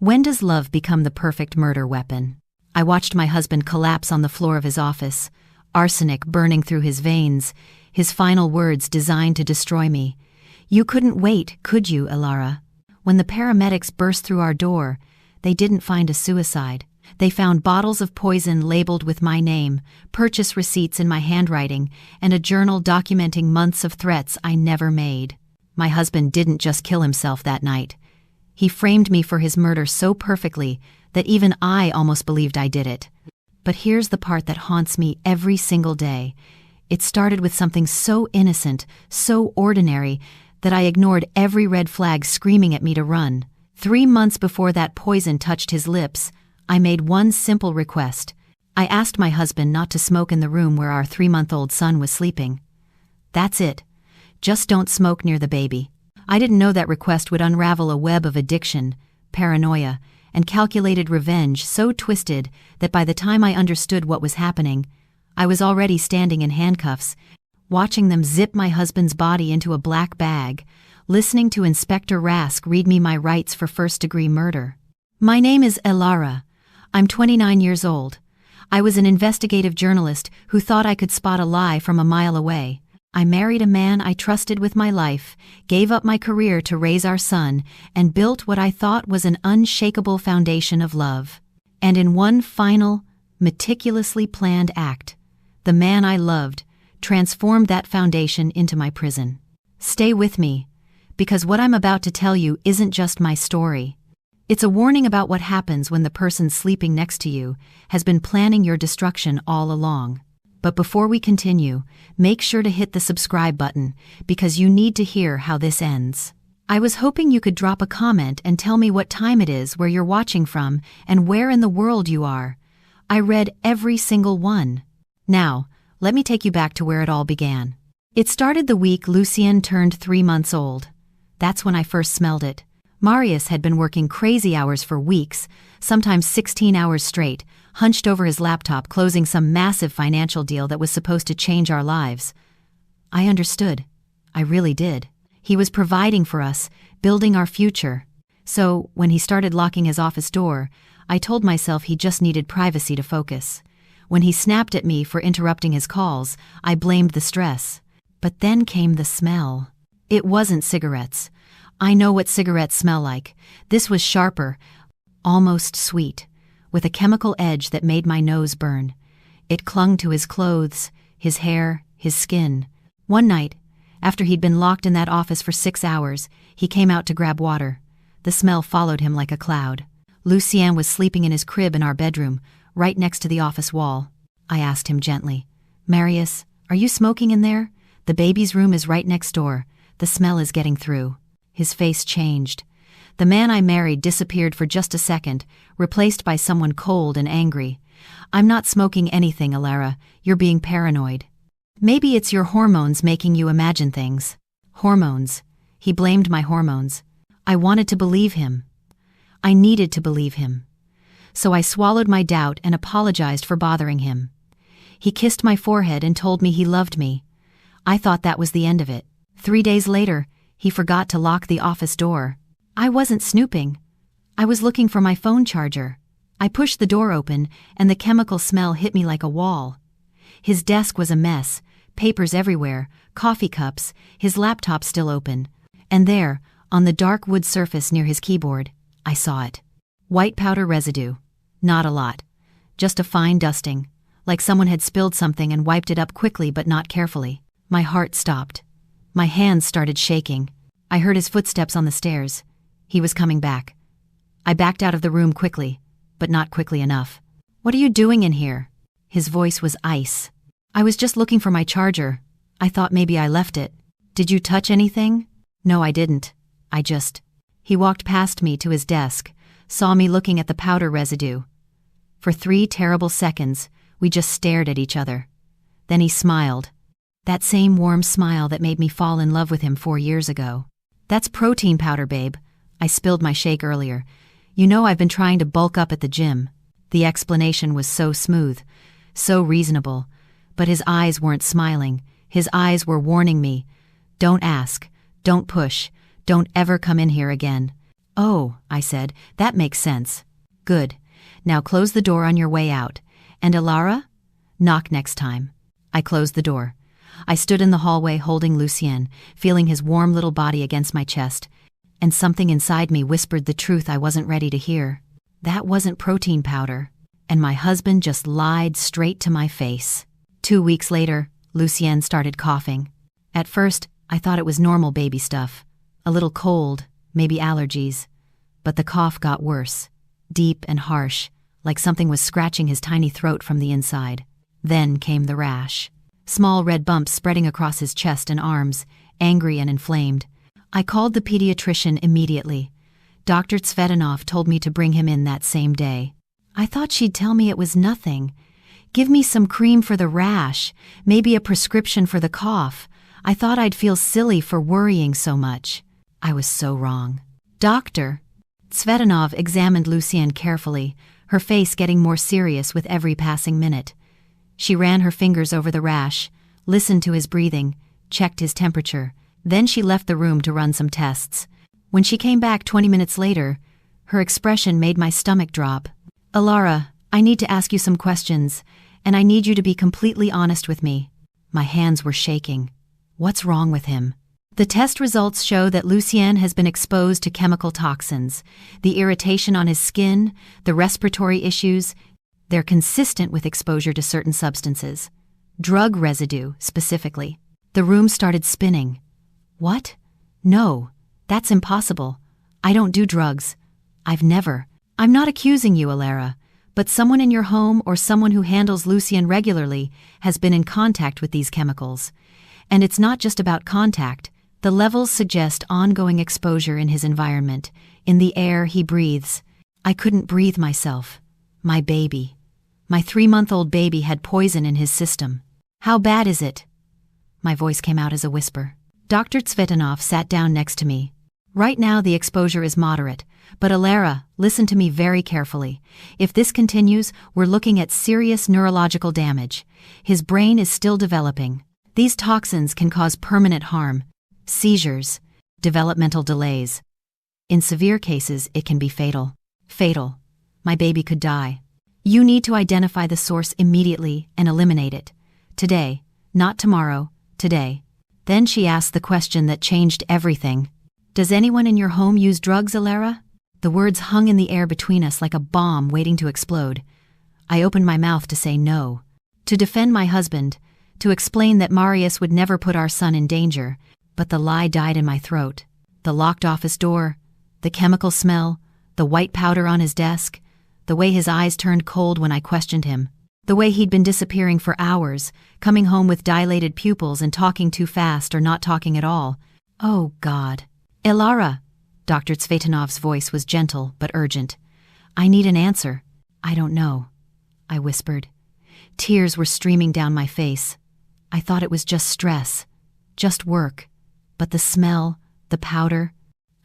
When does love become the perfect murder weapon? I watched my husband collapse on the floor of his office, arsenic burning through his veins, his final words designed to destroy me. "You couldn't wait, could you, Elara?" When the paramedics burst through our door, they didn't find a suicide. They found bottles of poison labeled with my name, purchase receipts in my handwriting, and a journal documenting months of threats I never made. My husband didn't just kill himself that night. He framed me for his murder so perfectly that even I almost believed I did it. But here's the part that haunts me every single day. It started with something so innocent, so ordinary, that I ignored every red flag screaming at me to run. 3 months before that poison touched his lips, I made one simple request. I asked my husband not to smoke in the room where our 3-month-old son was sleeping. That's it. Just don't smoke near the baby. I didn't know that request would unravel a web of addiction, paranoia, and calculated revenge so twisted that by the time I understood what was happening, I was already standing in handcuffs, watching them zip my husband's body into a black bag, listening to Inspector Rask read me my rights for first-degree murder. My name is Elara. I'm 29 years old. I was an investigative journalist who thought I could spot a lie from a mile away. I married a man I trusted with my life, gave up my career to raise our son, and built what I thought was an unshakable foundation of love. And in one final, meticulously planned act, the man I loved transformed that foundation into my prison. Stay with me, because what I'm about to tell you isn't just my story. It's a warning about what happens when the person sleeping next to you has been planning your destruction all along. But before we continue, make sure to hit the subscribe button, because you need to hear how this ends. I was hoping you could drop a comment and tell me what time it is, where you're watching from, and where in the world you are. I read every single one. Now, let me take you back to where it all began. It started the week Lucien turned 3 months old. That's when I first smelled it. Marius had been working crazy hours for weeks, sometimes 16 hours straight, hunched over his laptop closing some massive financial deal that was supposed to change our lives. I understood. I really did. He was providing for us, building our future. So, when he started locking his office door, I told myself he just needed privacy to focus. When he snapped at me for interrupting his calls, I blamed the stress. But then came the smell. It wasn't cigarettes. I know what cigarettes smell like. This was sharper, almost sweet, with a chemical edge that made my nose burn. It clung to his clothes, his hair, his skin. One night, after he'd been locked in that office for 6 hours, he came out to grab water. The smell followed him like a cloud. Lucien was sleeping in his crib in our bedroom, right next to the office wall. I asked him gently, "Marius, are you smoking in there? The baby's room is right next door. The smell is getting through." His face changed. The man I married disappeared for just a second, replaced by someone cold and angry. "I'm not smoking anything, Elara. You're being paranoid. Maybe it's your hormones making you imagine things." Hormones. He blamed my hormones. I wanted to believe him. I needed to believe him. So I swallowed my doubt and apologized for bothering him. He kissed my forehead and told me he loved me. I thought that was the end of it. 3 days later, he forgot to lock the office door. I wasn't snooping. I was looking for my phone charger. I pushed the door open, and the chemical smell hit me like a wall. His desk was a mess, papers everywhere, coffee cups, his laptop still open. And there, on the dark wood surface near his keyboard, I saw it. White powder residue. Not a lot. Just a fine dusting, like someone had spilled something and wiped it up quickly but not carefully. My heart stopped. My hands started shaking. I heard his footsteps on the stairs. He was coming back. I backed out of the room quickly, but not quickly enough. "What are you doing in here?" His voice was ice. "I was just looking for my charger. I thought maybe I left it." "Did you touch anything?" "No, I didn't. He walked past me to his desk, saw me looking at the powder residue. For 3 terrible seconds, we just stared at each other. Then he smiled. That same warm smile that made me fall in love with him 4 years ago. "That's protein powder, babe. I spilled my shake earlier. You know I've been trying to bulk up at the gym." The explanation was so smooth, so reasonable. But his eyes weren't smiling. His eyes were warning me. "Don't ask. Don't push. Don't ever come in here again." "Oh," I said, "that makes sense." "Good. Now close the door on your way out. And Elara? Knock next time." I closed the door. I stood in the hallway holding Lucien, feeling his warm little body against my chest, and something inside me whispered the truth I wasn't ready to hear. That wasn't protein powder, and my husband just lied straight to my face. 2 weeks later, Lucien started coughing. At first, I thought it was normal baby stuff, a little cold, maybe allergies. But the cough got worse, deep and harsh, like something was scratching his tiny throat from the inside. Then came the rash. Small red bumps spreading across his chest and arms, angry and inflamed. I called the pediatrician immediately. Dr. Tsvetanov told me to bring him in that same day. I thought she'd tell me it was nothing. Give me some cream for the rash, maybe a prescription for the cough. I thought I'd feel silly for worrying so much. I was so wrong. "Doctor." Tsvetanov examined Lucien carefully, her face getting more serious with every passing minute. She ran her fingers over the rash, listened to his breathing, checked his temperature. Then she left the room to run some tests. When she came back 20 minutes later, her expression made my stomach drop. "Elara, I need to ask you some questions, and I need you to be completely honest with me." My hands were shaking. What's wrong with him? The test results show that Lucien has been exposed to chemical toxins. The irritation on his skin, the respiratory issues, they're consistent with exposure to certain substances. Drug residue, specifically. The room started spinning. What? No, that's impossible. I don't do drugs. I've never. I'm not accusing you, Elara, but someone in your home or someone who handles Lucien regularly has been in contact with these chemicals. And it's not just about contact. The levels suggest ongoing exposure in his environment, in the air he breathes. I couldn't breathe myself. My baby. My 3-month-old baby had poison in his system. How bad is it? My voice came out as a whisper. Dr. Tsvetanov sat down next to me. Right now the exposure is moderate, but Elara, listen to me very carefully. If this continues, we're looking at serious neurological damage. His brain is still developing. These toxins can cause permanent harm, seizures, developmental delays. In severe cases, it can be fatal. Fatal. My baby could die. You need to identify the source immediately and eliminate it. Today, not tomorrow, today. Then she asked the question that changed everything. Does anyone in your home use drugs, Elara? The words hung in the air between us like a bomb waiting to explode. I opened my mouth to say no. To defend my husband, to explain that Marius would never put our son in danger, but the lie died in my throat. The locked office door, the chemical smell, the white powder on his desk, the way his eyes turned cold when I questioned him, the way he'd been disappearing for hours, coming home with dilated pupils and talking too fast or not talking at all. Oh, God. Elara, Dr. Tsvetanov's voice was gentle but urgent. I need an answer. I don't know, I whispered. Tears were streaming down my face. I thought it was just stress, just work. But the smell, the powder,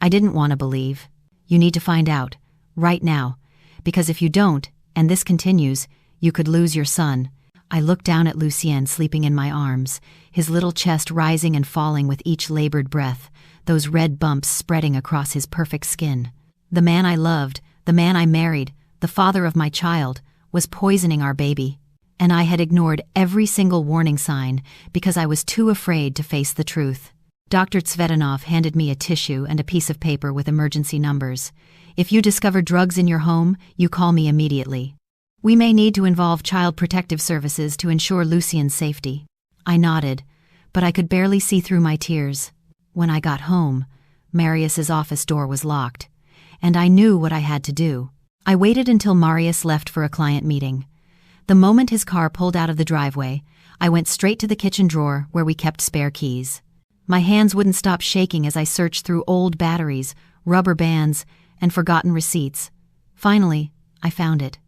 I didn't want to believe. You need to find out, right now, because if you don't, and this continues, you could lose your son. I looked down at Lucien sleeping in my arms, his little chest rising and falling with each labored breath, those red bumps spreading across his perfect skin. The man I loved, the man I married, the father of my child, was poisoning our baby. And I had ignored every single warning sign because I was too afraid to face the truth. Dr. Tsvetanov handed me a tissue and a piece of paper with emergency numbers. If you discover drugs in your home, you call me immediately. We may need to involve Child Protective Services to ensure Lucien's safety. I nodded, but I could barely see through my tears. When I got home, Marius's office door was locked, and I knew what I had to do. I waited until Marius left for a client meeting. The moment his car pulled out of the driveway, I went straight to the kitchen drawer where we kept spare keys. My hands wouldn't stop shaking as I searched through old batteries, rubber bands, and forgotten receipts. Finally, I found it.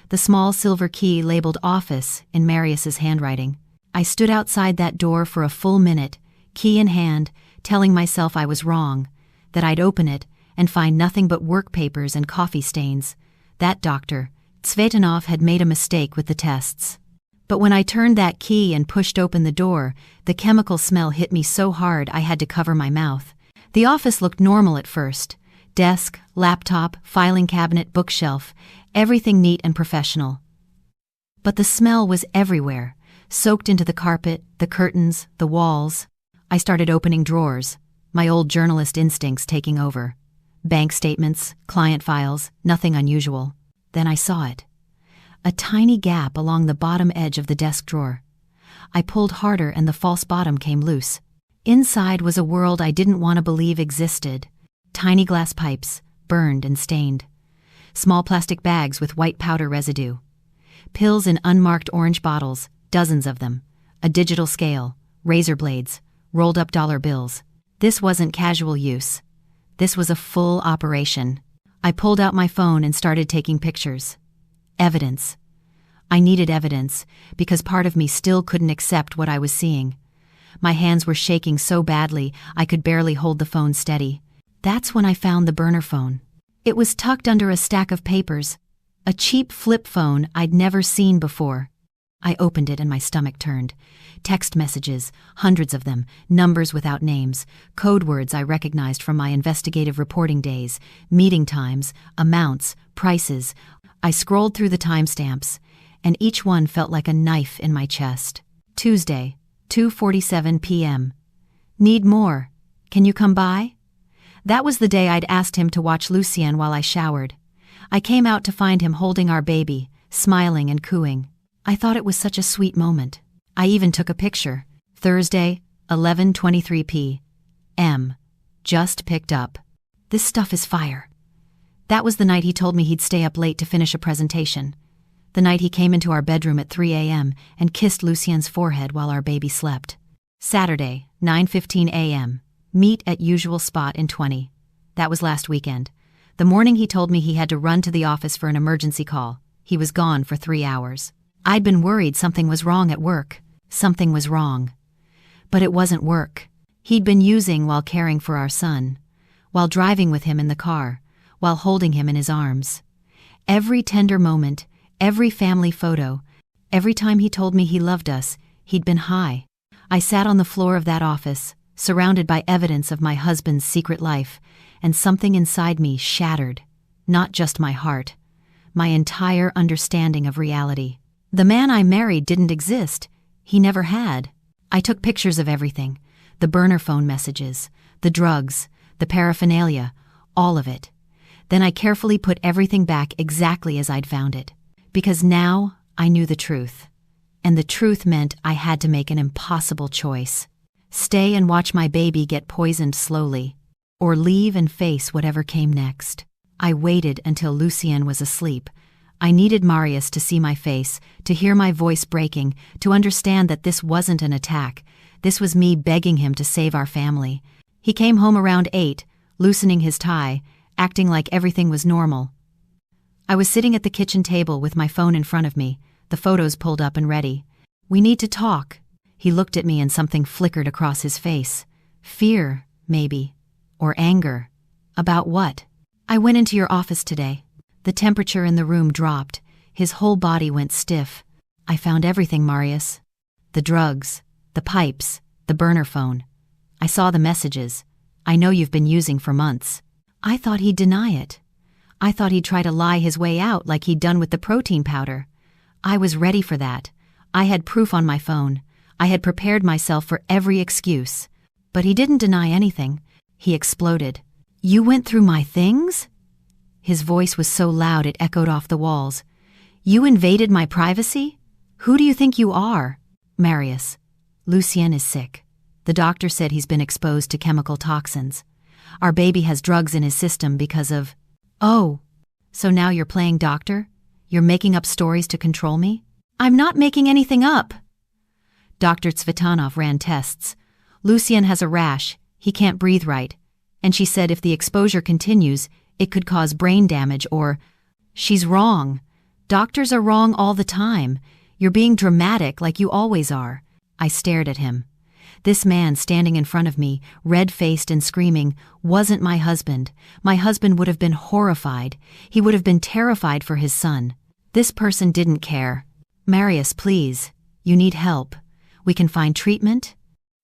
The small silver key labeled office in Marius's handwriting. I stood outside that door for a full minute, key in hand, telling myself I was wrong, that I'd open it and find nothing but work papers and coffee stains. That doctor, Tsvetanov, had made a mistake with the tests. But when I turned that key and pushed open the door, the chemical smell hit me so hard I had to cover my mouth. The office looked normal at first. Desk, laptop, filing cabinet, bookshelf, everything neat and professional. But the smell was everywhere, soaked into the carpet, the curtains, the walls. I started opening drawers, my old journalist instincts taking over. Bank statements, client files, nothing unusual. Then I saw it. A tiny gap along the bottom edge of the desk drawer. I pulled harder and the false bottom came loose. Inside was a world I didn't want to believe existed. Tiny glass pipes, burned and stained. Small plastic bags with white powder residue. Pills in unmarked orange bottles, dozens of them. A digital scale, razor blades, rolled up dollar bills. This wasn't casual use. This was a full operation. I pulled out my phone and started taking pictures. Evidence. I needed evidence because part of me still couldn't accept what I was seeing. My hands were shaking so badly I could barely hold the phone steady. That's when I found the burner phone. It was tucked under a stack of papers, a cheap flip phone I'd never seen before. I opened it and my stomach turned. Text messages, hundreds of them, numbers without names, code words I recognized from my investigative reporting days, meeting times, amounts, prices. I scrolled through the timestamps, and each one felt like a knife in my chest. Tuesday, 2:47 p.m. Need more. Can you come by? That was the day I'd asked him to watch Lucien while I showered. I came out to find him holding our baby, smiling and cooing. I thought it was such a sweet moment. I even took a picture. Thursday, 11:23 p.m. Just picked up. This stuff is fire. That was the night he told me he'd stay up late to finish a presentation. The night he came into our bedroom at 3 a.m. and kissed Lucien's forehead while our baby slept. Saturday, 9:15 a.m. Meet at usual spot in 20. That was last weekend. The morning he told me he had to run to the office for an emergency call. He was gone for 3 hours. I'd been worried something was wrong at work. Something was wrong. But it wasn't work. He'd been using while caring for our son, while driving with him in the car, while holding him in his arms. Every tender moment, every family photo, every time he told me he loved us, he'd been high. I sat on the floor of that office, surrounded by evidence of my husband's secret life, and something inside me shattered. Not just my heart. My entire understanding of reality. The man I married didn't exist. He never had. I took pictures of everything. The burner phone messages, the drugs, the paraphernalia, all of it. Then I carefully put everything back exactly as I'd found it. Because now I knew the truth. And the truth meant I had to make an impossible choice. Stay and watch my baby get poisoned slowly, or leave and face whatever came next. I waited until Lucien was asleep. I needed Marius to see my face, to hear my voice breaking, to understand that this wasn't an attack. This was me begging him to save our family. He came home around 8, loosening his tie, acting like everything was normal. I was sitting at the kitchen table with my phone in front of me, the photos pulled up and ready. "We need to talk." He looked at me and something flickered across his face. Fear, maybe. Or anger. About what? "I went into your office today." The temperature in the room dropped. His whole body went stiff. "I found everything, Marius. The drugs, the pipes, the burner phone. I saw the messages. I know you've been using for months." I thought he'd deny it. I thought he'd try to lie his way out like he'd done with the protein powder. I was ready for that. I had proof on my phone. I had prepared myself for every excuse. But he didn't deny anything. He exploded. "You went through my things?" His voice was so loud it echoed off the walls. "You invaded my privacy? Who do you think you are?" "Marius, Lucien is sick. The doctor said he's been exposed to chemical toxins. Our baby has drugs in his system because of..." "Oh, so now you're playing doctor? You're making up stories to control me?" "I'm not making anything up." Dr. Tsvetanov ran tests. Lucien has a rash. He can't breathe right. And she said if the exposure continues, it could cause brain damage or... She's wrong. Doctors are wrong all the time. You're being dramatic like you always are. I stared at him. This man standing in front of me, red-faced and screaming, wasn't my husband. My husband would have been horrified. He would have been terrified for his son. This person didn't care. "Marius, please. You need help. We can find treatment.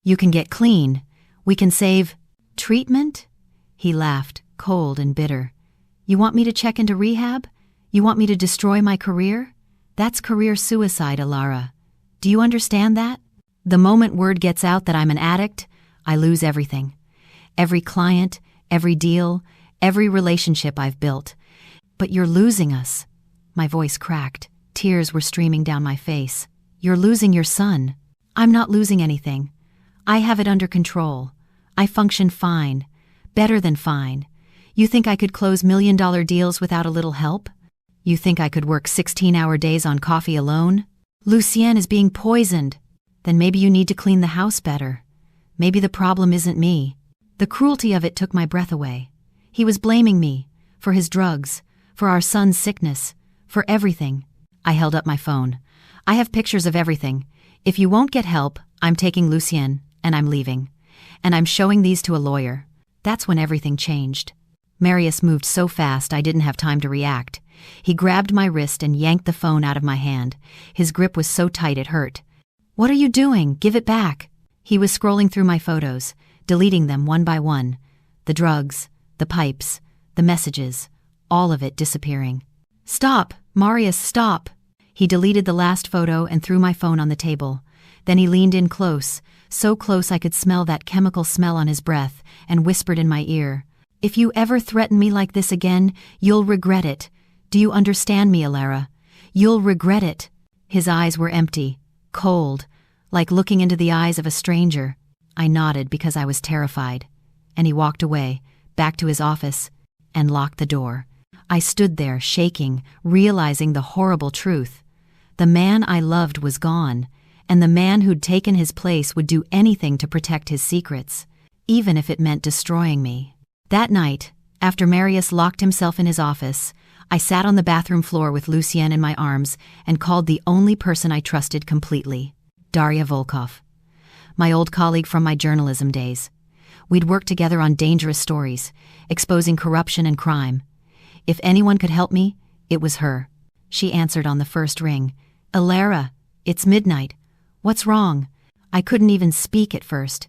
You can get clean. We can save..." "Treatment?" He laughed, cold and bitter. You want me to check into rehab? You want me to destroy my career? That's career suicide, Alara. Do you understand that? The moment word gets out that I'm an addict, I lose everything. Every client, every deal, every relationship I've built. But you're losing us. My voice cracked. Tears were streaming down my face. You're losing your son. I'm not losing anything. I have it under control. I function fine. Better than fine. You think I could close million-dollar deals without a little help? You think I could work 16-hour days on coffee alone? Lucien is being poisoned. Then maybe you need to clean the house better. Maybe the problem isn't me. The cruelty of it took my breath away. He was blaming me, for his drugs, for our son's sickness, for everything. I held up my phone. I have pictures of everything. If you won't get help, I'm taking Lucien, and I'm leaving. And I'm showing these to a lawyer. That's when everything changed. Marius moved so fast I didn't have time to react. He grabbed my wrist and yanked the phone out of my hand. His grip was so tight it hurt. What are you doing? Give it back. He was scrolling through my photos, deleting them one by one. The drugs, the pipes, the messages, all of it disappearing. Stop, Marius, stop. He deleted the last photo and threw my phone on the table. Then he leaned in close, so close I could smell that chemical smell on his breath, and whispered in my ear, "If you ever threaten me like this again, you'll regret it. Do you understand me, Alara? You'll regret it." His eyes were empty, cold, like looking into the eyes of a stranger. I nodded because I was terrified, and he walked away, back to his office, and locked the door. I stood there, shaking, realizing the horrible truth. The man I loved was gone, and the man who'd taken his place would do anything to protect his secrets, even if it meant destroying me. That night, after Marius locked himself in his office, I sat on the bathroom floor with Lucien in my arms and called the only person I trusted completely, Daria Volkov, my old colleague from my journalism days. We'd worked together on dangerous stories, exposing corruption and crime. If anyone could help me, it was her. She answered on the first ring. "Alara, it's midnight. What's wrong?" I couldn't even speak at first.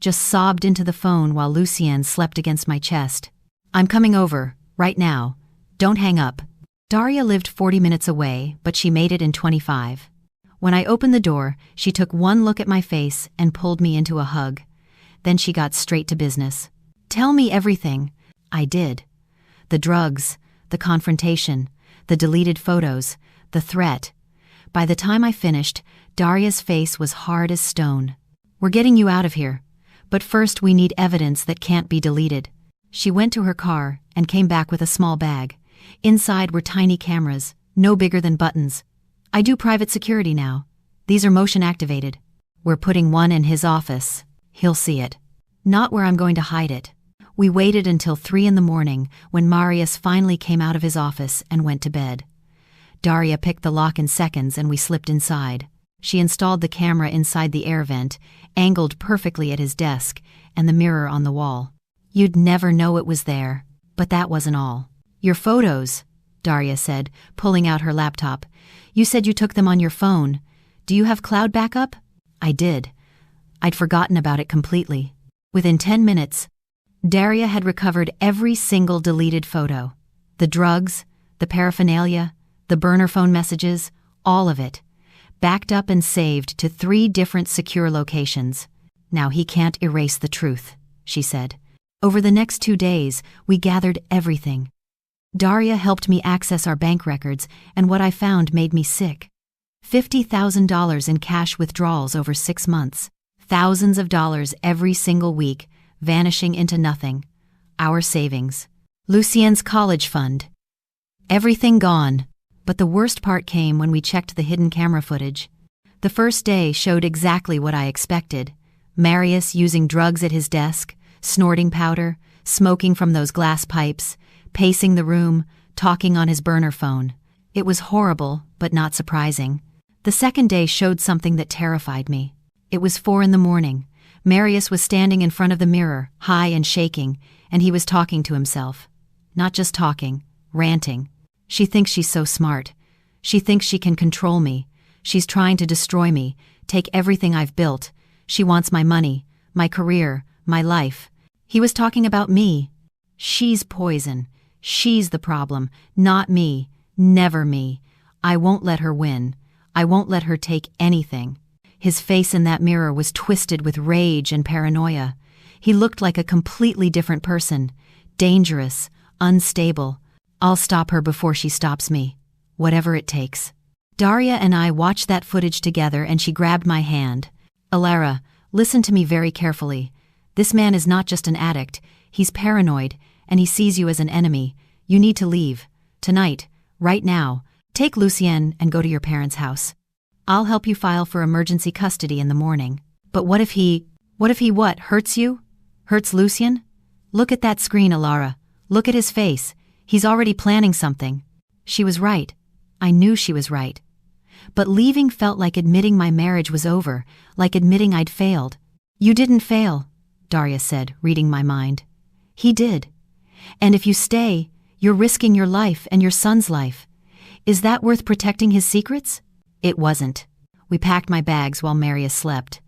Just sobbed into the phone while Lucien slept against my chest. "I'm coming over, right now. Don't hang up." Daria lived 40 minutes away, but she made it in 25. When I opened the door, she took one look at my face and pulled me into a hug. Then she got straight to business. "Tell me everything." I did. The drugs, the confrontation, the deleted photos, the threat. By the time I finished, Daria's face was hard as stone. "We're getting you out of here. But first we need evidence that can't be deleted." She went to her car and came back with a small bag. Inside were tiny cameras, no bigger than buttons. "I do private security now. These are motion activated. We're putting one in his office. He'll see it. Not where I'm going to hide it." We waited until 3 in the morning when Marius finally came out of his office and went to bed. Daria picked the lock in seconds and we slipped inside. She installed the camera inside the air vent, angled perfectly at his desk, and the mirror on the wall. You'd never know it was there, but that wasn't all. "Your photos," Daria said, pulling out her laptop. "You said you took them on your phone. Do you have cloud backup?" I did. I'd forgotten about it completely. Within 10 minutes, Daria had recovered every single deleted photo. The drugs, the paraphernalia, the burner phone messages, all of it. Backed up and saved to 3 different secure locations. "Now he can't erase the truth," she said. Over the next 2 days, we gathered everything. Daria helped me access our bank records, and what I found made me sick. $50,000 in cash withdrawals over 6 months. Thousands of dollars every single week, vanishing into nothing. Our savings. Lucien's college fund. Everything gone. But the worst part came when we checked the hidden camera footage. The first day showed exactly what I expected. Marius using drugs at his desk, snorting powder, smoking from those glass pipes, pacing the room, talking on his burner phone. It was horrible, but not surprising. The second day showed something that terrified me. It was 4 in the morning. Marius was standing in front of the mirror, high and shaking, and he was talking to himself. Not just talking, ranting. "She thinks she's so smart. She thinks she can control me. She's trying to destroy me, take everything I've built. She wants my money, my career, my life." He was talking about me. She's poison. She's the problem, not me. Never me. I won't let her win. I won't let her take anything. His face in that mirror was twisted with rage and paranoia. He looked like a completely different person. Dangerous, unstable. I'll stop her before she stops me. Whatever it takes. Daria and I watched that footage together and she grabbed my hand. Alara, listen to me very carefully. This man is not just an addict. He's paranoid, and he sees you as an enemy. You need to leave. Tonight. Right now. Take Lucien and go to your parents' house. I'll help you file for emergency custody in the morning. But what if he what, hurts you? Hurts Lucien? Look at that screen, Alara. Look at his face. He's already planning something. She was right. I knew she was right. But leaving felt like admitting my marriage was over, like admitting I'd failed. You didn't fail, Daria said, reading my mind. He did. And if you stay, you're risking your life and your son's life. Is that worth protecting his secrets? It wasn't. We packed my bags while Marius slept.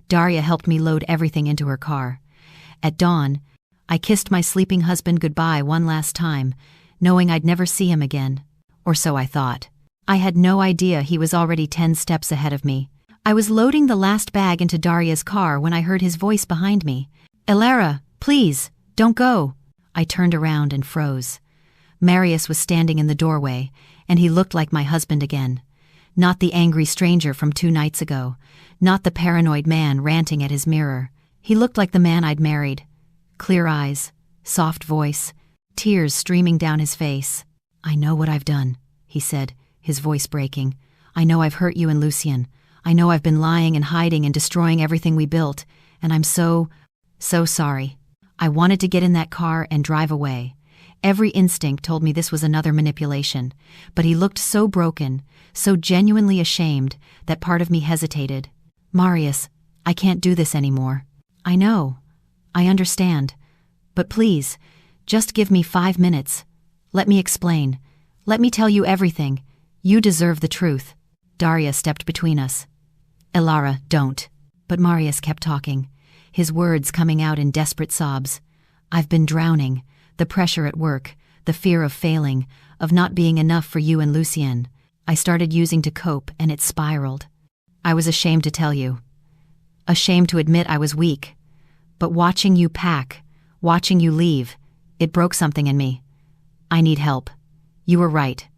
Daria helped me load everything into her car. At dawn, I kissed my sleeping husband goodbye one last time, knowing I'd never see him again. Or so I thought. I had no idea he was already 10 steps ahead of me. I was loading the last bag into Daria's car when I heard his voice behind me. Alara, please, don't go. I turned around and froze. Marius was standing in the doorway, and he looked like my husband again. Not the angry stranger from 2 nights ago. Not the paranoid man ranting at his mirror. He looked like the man I'd married. Clear eyes, soft voice, tears streaming down his face. I know what I've done, he said, his voice breaking. I know I've hurt you and Lucien. I know I've been lying and hiding and destroying everything we built, and I'm so sorry. I wanted to get in that car and drive away. Every instinct told me this was another manipulation, but he looked so broken, so genuinely ashamed, that part of me hesitated. Marius, I can't do this anymore. I know. I understand. But please, just give me 5 minutes. Let me explain. Let me tell you everything. You deserve the truth. Daria stepped between us. Alara, don't. But Marius kept talking, his words coming out in desperate sobs. I've been drowning. The pressure at work, the fear of failing, of not being enough for you and Lucien. I started using to cope, and it spiraled. I was ashamed to tell you. Ashamed to admit I was weak. But watching you pack, watching you leave, it broke something in me. I need help. You were right.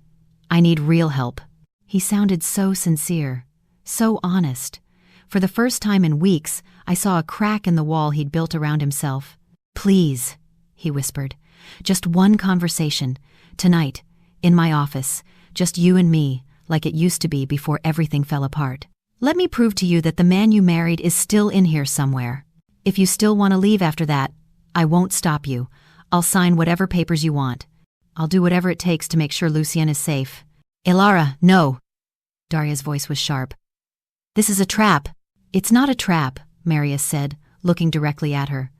I need real help. He sounded so sincere, so honest. For the first time in weeks, I saw a crack in the wall he'd built around himself. Please, he whispered. Just one conversation. Tonight, in my office. Just you and me, like it used to be before everything fell apart. Let me prove to you that the man you married is still in here somewhere. If you still want to leave after that, I won't stop you. I'll sign whatever papers you want. I'll do whatever it takes to make sure Lucien is safe. Alara, no. Daria's voice was sharp. This is a trap. It's not a trap, Marius said, looking directly at her.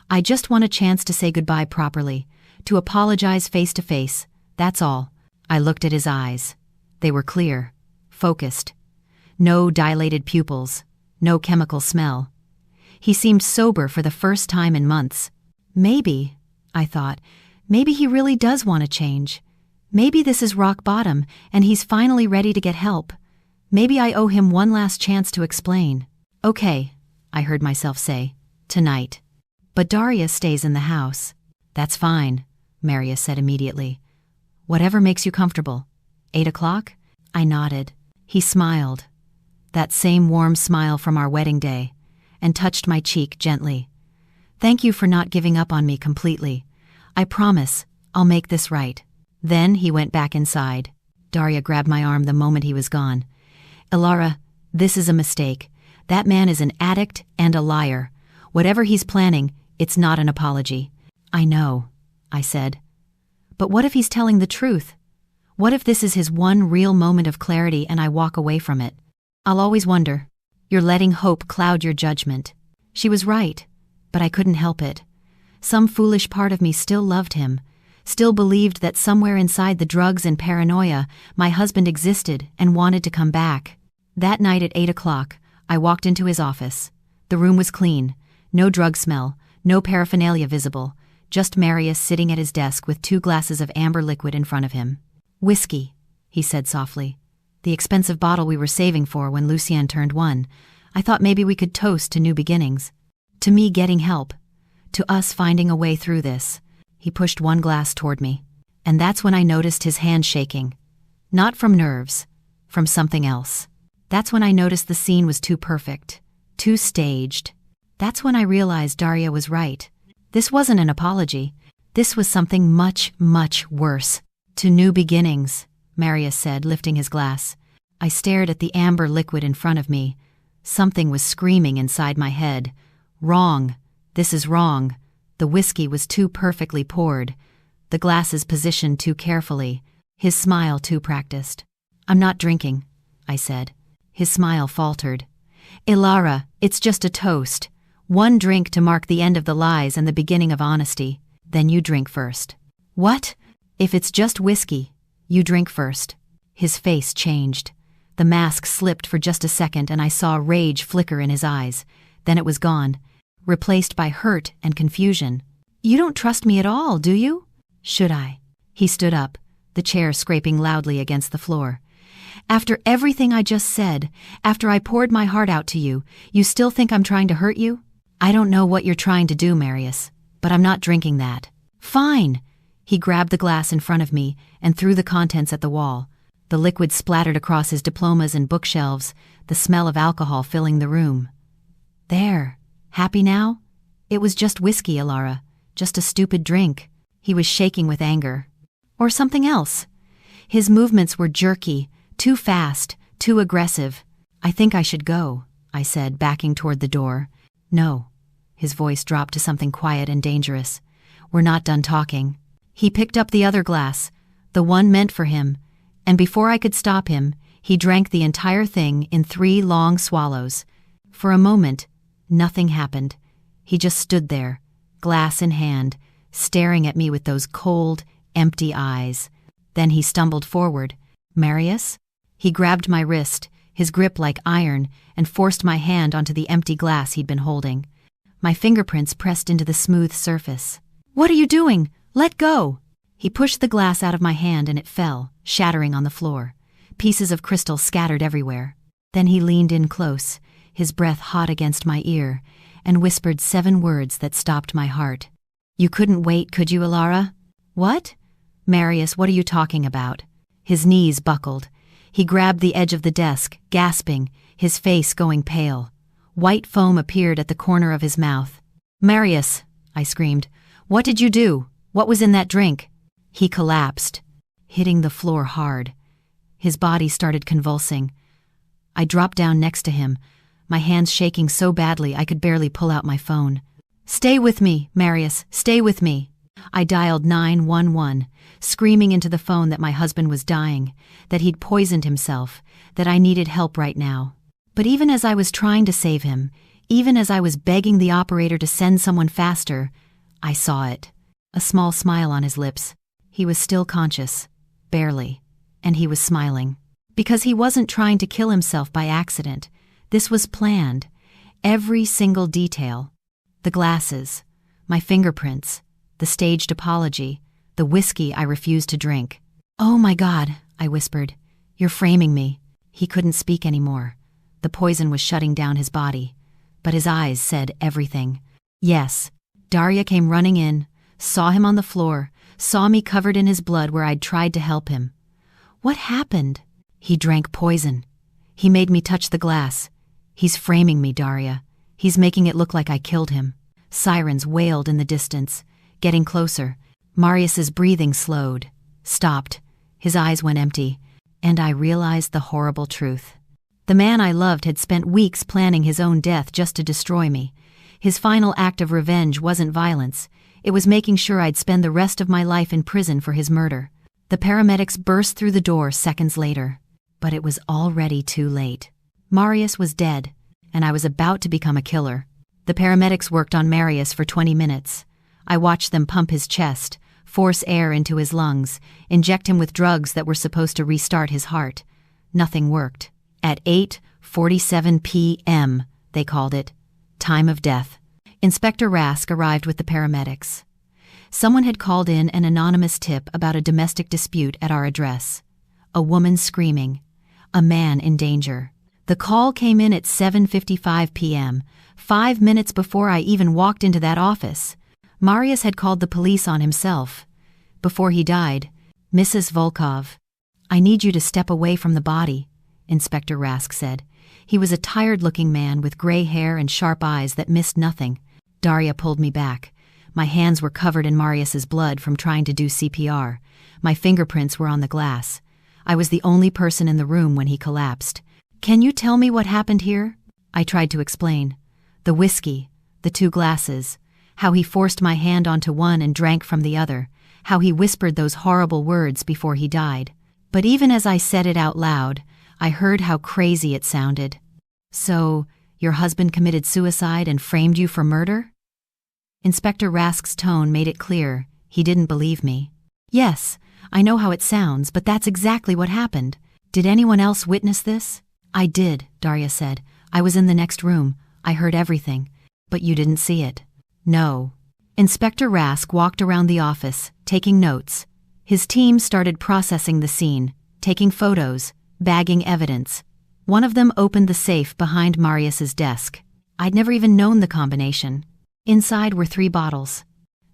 I just want a chance to say goodbye properly, to apologize face to face, that's all. I looked at his eyes. They were clear, focused. No dilated pupils, no chemical smell. He seemed sober for the first time in months. Maybe, I thought, maybe he really does want to change. Maybe this is rock bottom and he's finally ready to get help. Maybe I owe him one last chance to explain. Okay, I heard myself say, tonight. But Daria stays in the house. That's fine, Marius said immediately. Whatever makes you comfortable. 8 o'clock? I nodded. He smiled. That same warm smile from our wedding day, and touched my cheek gently. Thank you for not giving up on me completely. I promise I'll make this right. Then he went back inside. Daria grabbed my arm the moment he was gone. Alara, this is a mistake. That man is an addict and a liar. Whatever he's planning, it's not an apology. I know, I said. But what if he's telling the truth? What if this is his one real moment of clarity and I walk away from it? I'll always wonder. You're letting hope cloud your judgment. She was right, but I couldn't help it. Some foolish part of me still loved him, still believed that somewhere inside the drugs and paranoia, my husband existed and wanted to come back. That night at 8 o'clock, I walked into his office. The room was clean, no drug smell, no paraphernalia visible, just Marius sitting at his desk with 2 glasses of amber liquid in front of him. "Whiskey," he said softly. "The expensive bottle we were saving for when Lucien turned 1. I thought maybe we could toast to new beginnings. To me getting help. To us finding a way through this." He pushed 1 glass toward me. And that's when I noticed his hand shaking. Not from nerves, from something else. That's when I noticed the scene was too perfect, too staged. That's when I realized Daria was right. This wasn't an apology. This was something much, much worse. "To new beginnings," Marius said, lifting his glass. I stared at the amber liquid in front of me. Something was screaming inside my head. Wrong. This is wrong. The whiskey was too perfectly poured. The glasses positioned too carefully. His smile too practiced. "I'm not drinking," I said. His smile faltered. "Ilara, it's just a toast. 1 drink to mark the end of the lies and the beginning of honesty. Then you drink first." "What? If it's just whiskey, you drink first." His face changed. The mask slipped for just a second and I saw rage flicker in his eyes. Then it was gone, replaced by hurt and confusion. "You don't trust me at all, do you?" "Should I?" He stood up, the chair scraping loudly against the floor. "After everything I just said, after I poured my heart out to you, you still think I'm trying to hurt you? I don't know what you're trying to do, Marius, but I'm not drinking that." "Fine." He grabbed the glass in front of me and threw the contents at the wall. The liquid splattered across his diplomas and bookshelves, the smell of alcohol filling the room. "There. Happy now? It was just whiskey, Ilara. Just a stupid drink." He was shaking with anger. Or something else. His movements were jerky, too fast, too aggressive. "I think I should go," I said, backing toward the door. "No." His voice dropped to something quiet and dangerous. "We're not done talking." He picked up the other glass, the one meant for him, and before I could stop him, he drank the entire thing in 3 long swallows. For a moment, nothing happened. He just stood there, glass in hand, staring at me with those cold, empty eyes. Then he stumbled forward. "Marius?" He grabbed my wrist, his grip like iron, and forced my hand onto the empty glass he'd been holding. My fingerprints pressed into the smooth surface. "What are you doing? Let go!" He pushed the glass out of my hand and it fell, shattering on the floor. Pieces of crystal scattered everywhere. Then he leaned in close, his breath hot against my ear, and whispered 7 words that stopped my heart. "You couldn't wait, could you, Ilara?" "What?" "Marius, what are you talking about?" His knees buckled. He grabbed the edge of the desk, gasping, his face going pale. White foam appeared at the corner of his mouth. "Marius," I screamed, "what did you do? What was in that drink?" He collapsed, hitting the floor hard. His body started convulsing. I dropped down next to him, my hands shaking so badly I could barely pull out my phone. "Stay with me, Marius, stay with me." I dialed 911, screaming into the phone that my husband was dying, that he'd poisoned himself, that I needed help right now. But even as I was trying to save him, even as I was begging the operator to send someone faster, I saw it. A small smile on his lips. He was still conscious, barely, and he was smiling. Because he wasn't trying to kill himself by accident. This was planned. Every single detail. The glasses, my fingerprints, the staged apology, the whiskey I refused to drink. "Oh my God," I whispered. "You're framing me." He couldn't speak anymore. The poison was shutting down his body. But his eyes said everything. Yes. Daria came running in, saw him on the floor, saw me covered in his blood where I'd tried to help him. What happened? He drank poison. He made me touch the glass. He's framing me, Daria. He's making it look like I killed him. Sirens wailed in the distance, getting closer. Marius's breathing slowed, stopped. His eyes went empty, and I realized the horrible truth. The man I loved had spent weeks planning his own death just to destroy me. His final act of revenge wasn't violence. It was making sure I'd spend the rest of my life in prison for his murder. The paramedics burst through the door seconds later. But it was already too late. Marius was dead, and I was about to become a killer. The paramedics worked on Marius for 20 minutes. I watched them pump his chest, force air into his lungs, inject him with drugs that were supposed to restart his heart. Nothing worked. At 8:47 p.m., they called it, time of death, Inspector Rask arrived with the paramedics. Someone had called in an anonymous tip about a domestic dispute at our address. A woman screaming. A man in danger. The call came in at 7:55 p.m., 5 minutes before I even walked into that office. Marius had called the police on himself. Before he died, Mrs. Volkov. "I need you to step away from the body," Inspector Rask said. He was a tired-looking man with gray hair and sharp eyes that missed nothing. Daria pulled me back. My hands were covered in Marius's blood from trying to do CPR. My fingerprints were on the glass. I was the only person in the room when he collapsed. "Can you tell me what happened here?" I tried to explain. The whiskey, the 2 glasses, how he forced my hand onto one and drank from the other, how he whispered those horrible words before he died. But even as I said it out loud, I heard how crazy it sounded. "So, your husband committed suicide and framed you for murder?" Inspector Rask's tone made it clear he didn't believe me. "Yes, I know how it sounds, but that's exactly what happened. Did anyone else witness this?" "I did," Daria said. "I was in the next room. I heard everything. But you didn't see it." "No." Inspector Rask walked around the office, taking notes. His team started processing the scene, taking photos, bagging evidence. One of them opened the safe behind Marius's desk. I'd never even known the combination. Inside were 3 bottles.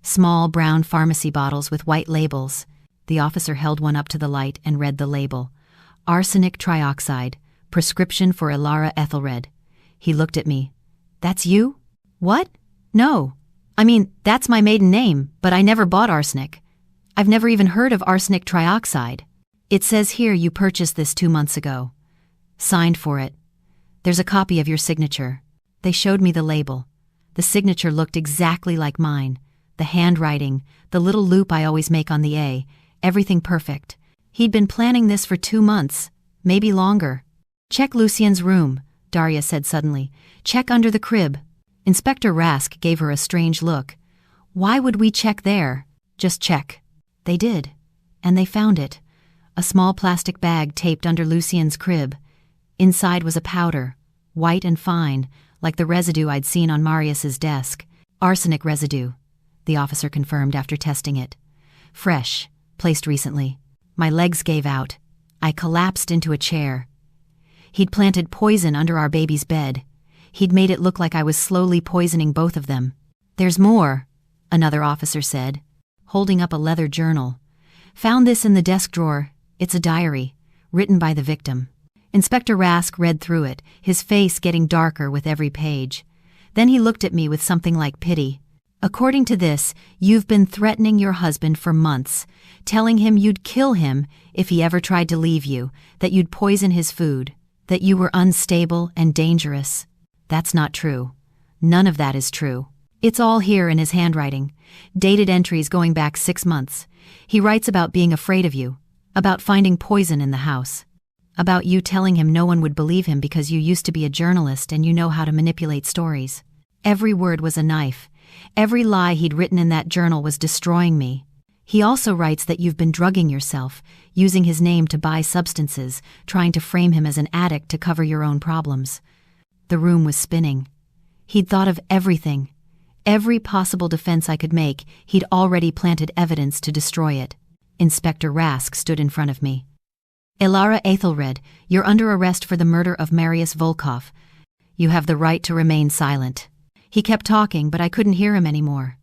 Small brown pharmacy bottles with white labels. The officer held one up to the light and read the label. "Arsenic trioxide, prescription for Elara Ethelred." He looked at me. "That's you?" "What? No. I mean, that's my maiden name, but I never bought arsenic. I've never even heard of arsenic trioxide. It says here you purchased this 2 months ago. Signed for it. There's a copy of your signature." They showed me the label. The signature looked exactly like mine. The handwriting, the little loop I always make on the A, everything perfect. He'd been planning this for 2 months, maybe longer. "Check Lucien's room," Daria said suddenly. "Check under the crib." Inspector Rask gave her a strange look. "Why would we check there?" "Just check." They did. And they found it. A small plastic bag taped under Lucien's crib. Inside was a powder, white and fine, like the residue I'd seen on Marius's desk. "Arsenic residue," the officer confirmed after testing it. "Fresh, placed recently." My legs gave out. I collapsed into a chair. He'd planted poison under our baby's bed. He'd made it look like I was slowly poisoning both of them. "There's more," another officer said, holding up a leather journal. "Found this in the desk drawer. It's a diary, written by the victim." Inspector Rask read through it, his face getting darker with every page. Then he looked at me with something like pity. "According to this, you've been threatening your husband for months, telling him you'd kill him if he ever tried to leave you, that you'd poison his food, that you were unstable and dangerous. That's not true. None of that is true. It's all here in his handwriting, dated entries going back 6 months. He writes about being afraid of you, about finding poison in the house, about you telling him no one would believe him because you used to be a journalist and you know how to manipulate stories. Every word was a knife. Every lie he'd written in that journal was destroying me. He also writes that you've been drugging yourself, using his name to buy substances, trying to frame him as an addict to cover your own problems." The room was spinning. He'd thought of everything. Every possible defense I could make, he'd already planted evidence to destroy it. Inspector Rask stood in front of me. "Elara Ethelred, you're under arrest for the murder of Marius Volkov. You have the right to remain silent." He kept talking, but I couldn't hear him anymore.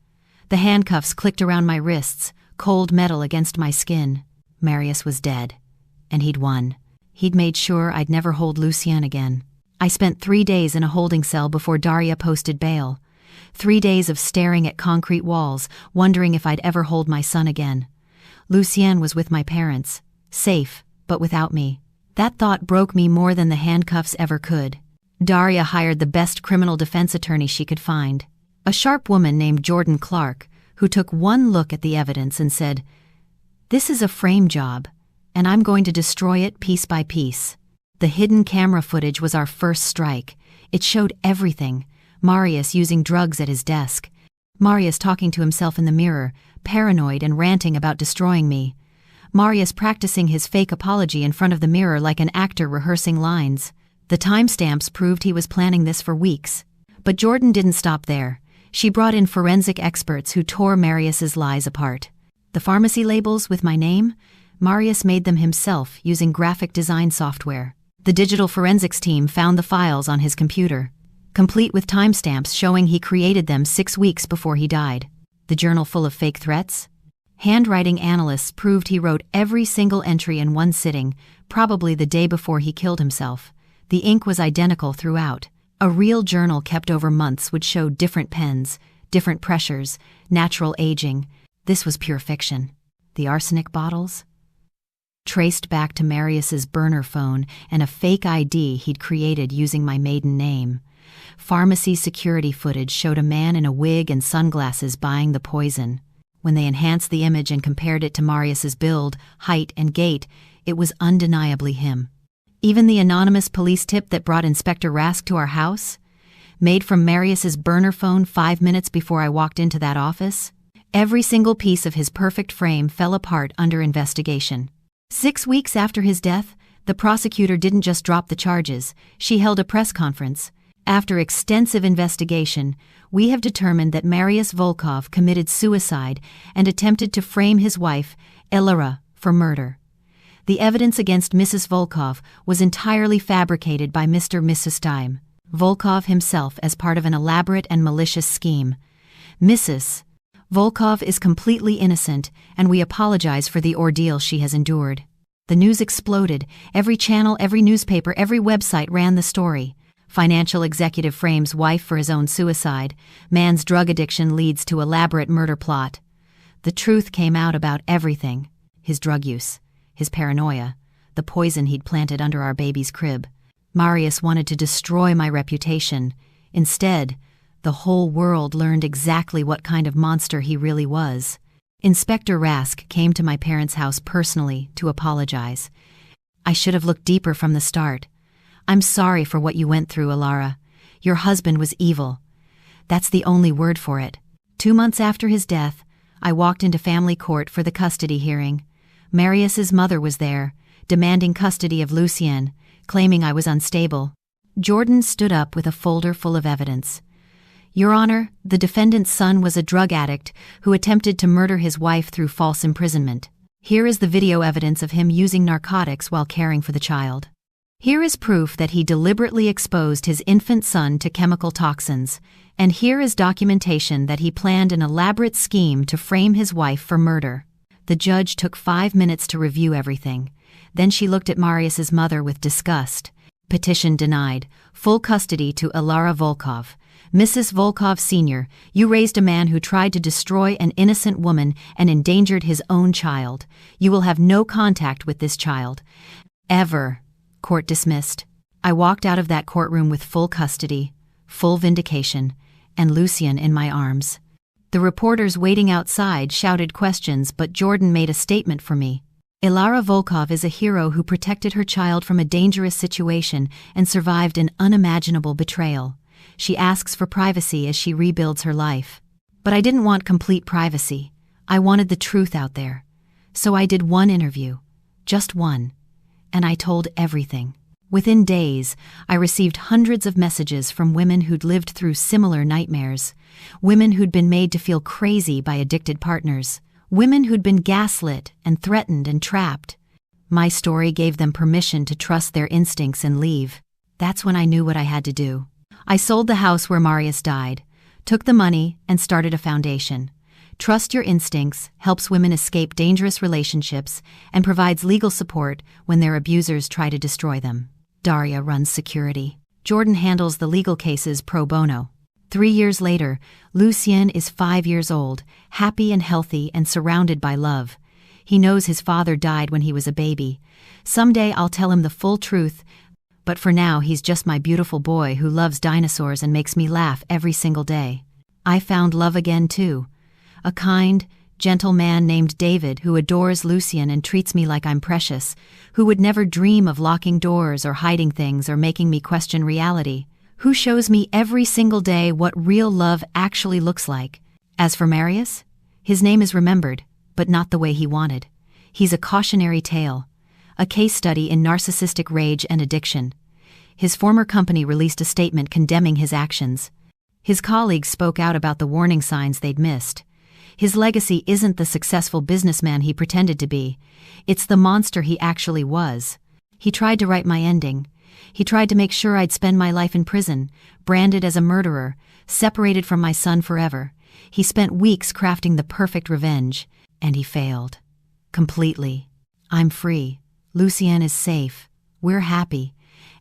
The handcuffs clicked around my wrists, cold metal against my skin. Marius was dead. And he'd won. He'd made sure I'd never hold Lucien again. I spent 3 days in a holding cell before Daria posted bail. 3 days of staring at concrete walls, wondering if I'd ever hold my son again. Lucien was with my parents, safe, but without me. That thought broke me more than the handcuffs ever could. Daria hired the best criminal defense attorney she could find, a sharp woman named Jordan Clark, who took one look at the evidence and said, "This is a frame job, and I'm going to destroy it piece by piece." The hidden camera footage was our first strike. It showed everything. Marius using drugs at his desk. Marius talking to himself in the mirror, paranoid and ranting about destroying me. Marius practicing his fake apology in front of the mirror like an actor rehearsing lines. The timestamps proved he was planning this for weeks. But Jordan didn't stop there. She brought in forensic experts who tore Marius's lies apart. The pharmacy labels with my name? Marius made them himself using graphic design software. The digital forensics team found the files on his computer, complete with timestamps showing he created them 6 weeks before he died. The journal full of fake threats? Handwriting analysts proved he wrote every single entry in one sitting, probably the day before he killed himself. The ink was identical throughout. A real journal kept over months would show different pens, different pressures, natural aging. This was pure fiction. The arsenic bottles? Traced back to Marius's burner phone and a fake ID he'd created using my maiden name. Pharmacy security footage showed a man in a wig and sunglasses buying the poison. When they enhanced the image and compared it to Marius's build, height, and gait, it was undeniably him. Even the anonymous police tip that brought Inspector Rask to our house? Made from Marius's burner phone 5 minutes before I walked into that office? Every single piece of his perfect frame fell apart under investigation. 6 weeks after his death, the prosecutor didn't just drop the charges, she held a press conference. After extensive investigation, we have determined that Marius Volkov committed suicide and attempted to frame his wife, Elora, for murder. The evidence against Mrs. Volkov was entirely fabricated by Mr. Mrs. Time, Volkov himself as part of an elaborate and malicious scheme. Mrs. Volkov is completely innocent, and we apologize for the ordeal she has endured. The news exploded. Every channel, every newspaper, every website ran the story. Financial executive frames wife for his own suicide. Man's drug addiction leads to elaborate murder plot. The truth came out about everything. His drug use, his paranoia, the poison he'd planted under our baby's crib. Marius wanted to destroy my reputation. Instead, the whole world learned exactly what kind of monster he really was. Inspector Rask came to my parents' house personally to apologize. I should have looked deeper from the start. I'm sorry for what you went through, Alara. Your husband was evil. That's the only word for it. 2 months after his death, I walked into family court for the custody hearing. Marius's mother was there, demanding custody of Lucien, claiming I was unstable. Jordan stood up with a folder full of evidence. Your Honor, the defendant's son was a drug addict who attempted to murder his wife through false imprisonment. Here is the video evidence of him using narcotics while caring for the child. Here is proof that he deliberately exposed his infant son to chemical toxins, and here is documentation that he planned an elaborate scheme to frame his wife for murder. The judge took 5 minutes to review everything. Then she looked at Marius's mother with disgust. Petition denied. Full custody to Alara Volkov. Mrs. Volkov Sr., you raised a man who tried to destroy an innocent woman and endangered his own child. You will have no contact with this child. Ever. Court dismissed. I walked out of that courtroom with full custody, full vindication, and Lucien in my arms. The reporters waiting outside shouted questions, but Jordan made a statement for me. Alara Volkov is a hero who protected her child from a dangerous situation and survived an unimaginable betrayal. She asks for privacy as she rebuilds her life. But I didn't want complete privacy. I wanted the truth out there. So I did one interview. Just one. And I told everything. Within days, I received hundreds of messages from women who'd lived through similar nightmares. Women who'd been made to feel crazy by addicted partners. Women who'd been gaslit and threatened and trapped. My story gave them permission to trust their instincts and leave. That's when I knew what I had to do. I sold the house where Marius died, took the money, and started a foundation. Trust Your Instincts helps women escape dangerous relationships and provides legal support when their abusers try to destroy them. Daria runs security. Jordan handles the legal cases pro bono. 3 years later, Lucien is 5 years old, happy and healthy and surrounded by love. He knows his father died when he was a baby. Someday I'll tell him the full truth, but for now he's just my beautiful boy who loves dinosaurs and makes me laugh every single day. I found love again too. A kind, gentle man named David who adores Lucien and treats me like I'm precious, who would never dream of locking doors or hiding things or making me question reality, who shows me every single day what real love actually looks like. As for Marius, his name is remembered, but not the way he wanted. He's a cautionary tale, a case study in narcissistic rage and addiction. His former company released a statement condemning his actions. His colleagues spoke out about the warning signs they'd missed. His legacy isn't the successful businessman he pretended to be. It's the monster he actually was. He tried to write my ending. He tried to make sure I'd spend my life in prison, branded as a murderer, separated from my son forever. He spent weeks crafting the perfect revenge, and he failed. Completely. I'm free. Lucienne is safe. We're happy.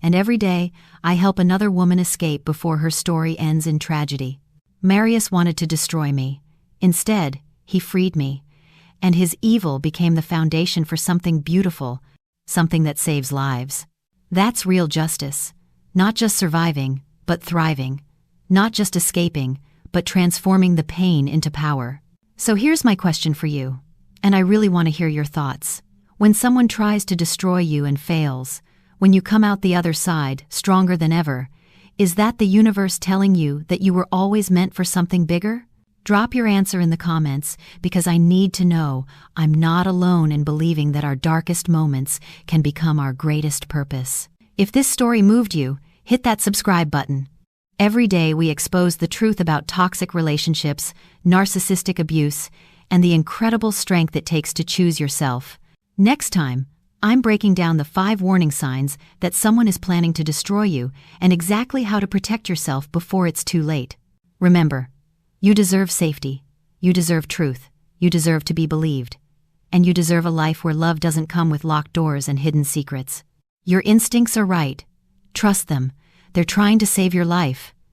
And every day, I help another woman escape before her story ends in tragedy. Marius wanted to destroy me. Instead, he freed me. And his evil became the foundation for something beautiful, something that saves lives. That's real justice. Not just surviving, but thriving. Not just escaping, but transforming the pain into power. So here's my question for you, and I really want to hear your thoughts. When someone tries to destroy you and fails, when you come out the other side, stronger than ever, is that the universe telling you that you were always meant for something bigger? Drop your answer in the comments, because I need to know I'm not alone in believing that our darkest moments can become our greatest purpose. If this story moved you, hit that subscribe button. Every day we expose the truth about toxic relationships, narcissistic abuse, and the incredible strength it takes to choose yourself. Next time, I'm breaking down the 5 warning signs that someone is planning to destroy you and exactly how to protect yourself before it's too late. Remember, you deserve safety, you deserve truth, you deserve to be believed, and you deserve a life where love doesn't come with locked doors and hidden secrets. Your instincts are right. Trust them. They're trying to save your life.